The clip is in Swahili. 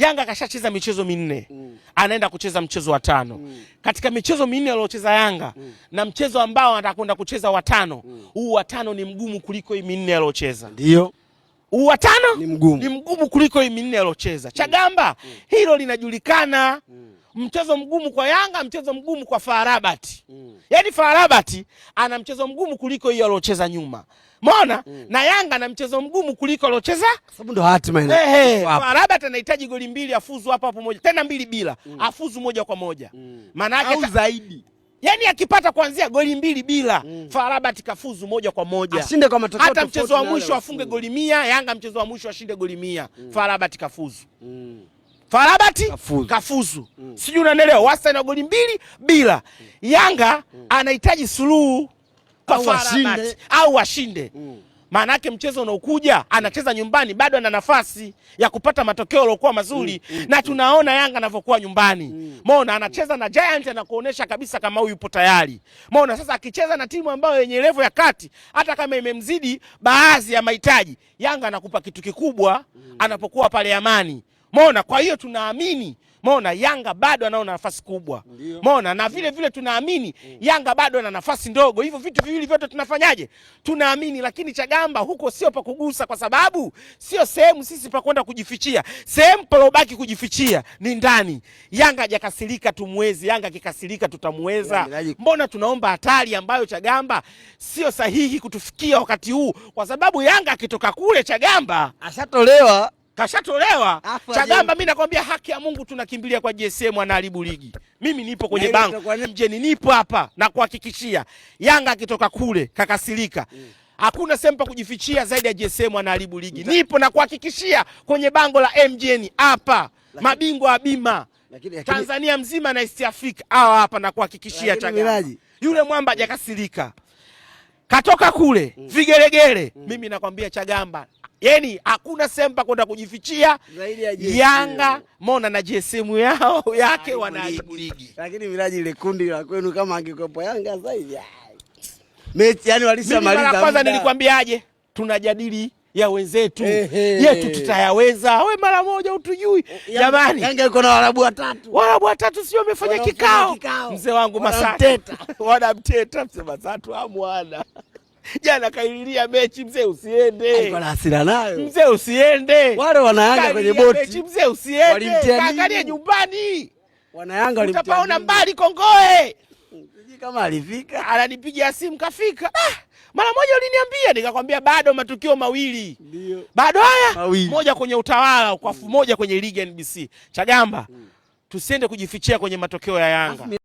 Yanga kashacheza michezo minne. Anaenda kucheza mchezo wa tano. Katika michezo minne aliocheza Yanga na mchezo ambao atakwenda kucheza wa tano, huu wa tano ni mgumu kuliko hii minne aliocheza. Ndio. Huu wa tano ni mgumu kuliko hii minne aliocheza. Chagamba, hilo linajulikana. Mchezo mgumu kwa Yanga, mchezo mgumu kwa FAR Rabat. Yaani FAR Rabat ana mchezo mgumu kuliko hiyo aliocheza nyuma. Umeona? Na Yanga na mchezo mgumu kuliko aliocheza. Sababu ndo hatima ina. FAR Rabat anahitaji goli mbili afuzu hapa moja. Tena 2-2. Afuzu moja kwa moja. Maana yake au zaidi. Yaani akipata kuanzia goli 2-2, FAR Rabat kafuzu moja kwa moja. Ashinde kwa matokeo hata mchezo wa mwisho afunge goli 100, Yanga mchezo wa mwisho ashinde goli 100. FAR Rabat kafuzu. FAR Rabat kafuzu. Sijui unaelewa, wastani wa goli 2-2. Yanga anahitaji suluhu kwa FAR Rabat au ashinde. Maana yake mchezo unaokuja anacheza nyumbani, bado ana nafasi ya kupata matokeo yaliokuwa mazuri. Na tunaona Yanga anavyokuwa nyumbani. Umeona anacheza na Giant, anakuonesha kabisa kama huyu yupo tayari. Umeona sasa akicheza na timu ambayo yenye level ya kati, hata kama imemzidi baadhi ya mahitaji, Yanga anakupa kitu kikubwa anapokuwa pale Amani. Umeona, kwa hiyo tunaamini Yanga bado anao nafasi kubwa. Umeona, na vile vile tunaamini Yanga bado ana nafasi ndogo. Hivyo vitu viwili vyote tunafanyaje? Tunaamini, lakini Chagamba huko sio pa kugusa, kwa sababu sio sehemu sisi pa kwenda kujifichia. Sehemu palobaki kujifichia ni ndani. Yanga hajakasirika tumwezi, Yanga kikasirika tutamweza. Mbona tunaomba hatari ambayo Chagamba sio sahihi kutufikia wakati huu, kwa sababu Yanga akitoka kule Chagamba ashatolewa. Kashatolewa. Chagamba, mimi nakwambia haki ya Mungu tunakimbilia kwa GSM, anaharibu ligi. Mimi nipo kwenye bango. Mjeni nipo hapa na kuhakikishia Yanga akitoka kule kakasirika. Hakuna sehemu pa kujifichia zaidi ya GSM, anaharibu ligi. Nipo na kuhakikishia kwenye bango la MJN hapa. Mabingwa wa bima. Tanzania mzima na East Africa hapa na kuhakikishia Chagamba. Yule mwamba hajakasirika. Katoka kule vigelegele. Mimi nakwambia Chagamba, yaani hakuna sehemu pa kwenda kujifichia Yanga. Mona na GSM yao yake wanaharibu ligi. Lakini Miraji ile kundi la kwenu kama angekuepo Yanga zaidi. Mechi yani walishamaliza. Mimi kwanza nilikwambiaje? Tunajadili ya wenzetu. Yetu tutayaweza. Wewe mara moja utujui. Jamani, Yanga iko na Waarabu watatu. Waarabu watatu sio wamefanya kikao. Mzee wangu Masatu. Wanamteta mzee Masatu amwana. Jana kaililia mechi, mzee usiende. Alikuwa na hasira nayo. Mzee usiende. Wale wanayanga kwenye boti. Mechi, mzee usiende. Kaangalia nyumbani. Wanayanga walimtia. Utapaona mbali Kongoe. Siji kama alifika. Ananipigia simu kafika. Mara moja uliniambia, nikakwambia bado matukio mawili. Ndio. Bado haya. Moja kwenye utawala, kwa moja kwenye ligi NBC. Chagamba, tusiende kujifichia kwenye matokeo ya Yanga.